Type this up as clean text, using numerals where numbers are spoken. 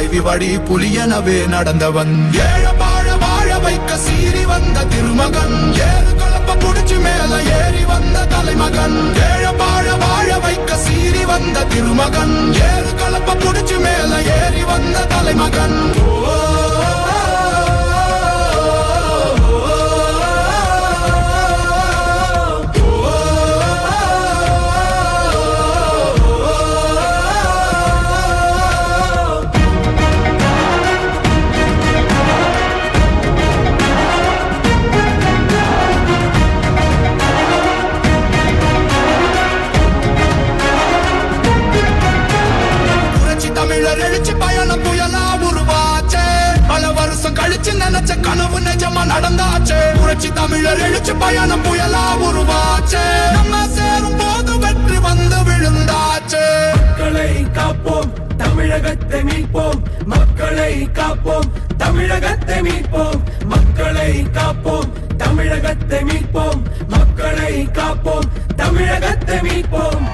தலைவி வழி புலியனவே நடந்தவன். ஏழ வாழ வாழ வைக்க சீறி வந்த திருமகன், ஏறு கலப்ப புடிச்சு மேல ஏறி வந்த தலைமகன். ஏழ வாழ வாழ வைக்க சீறி வந்த திருமகன், ஏறு கலப்ப புடிச்சு மேல ஏறி வந்த தலைமகன். தமிழர் எழுச்சி பயணம் புயலா உருவாச்சே, பல வருஷம் கழிச்சு நினைச்ச கனவு நிஜமா நடந்தாச்சே. புரட்சி தமிழர் எழுச்சி பயணம் புயலா உருவாச்சே, நம்ம சேரும் போது வெற்றி வந்து விழுந்தாச்சே. மக்களை காப்போம், தமிழகத்தை மீட்போம். மக்களை காப்போம், தமிழகத்தை மீட்போம். மக்களை காப்போம், தமிழகத்தை மீட்போம். மக்களை காப்போம், தமிழகத்தை மீட்போம்.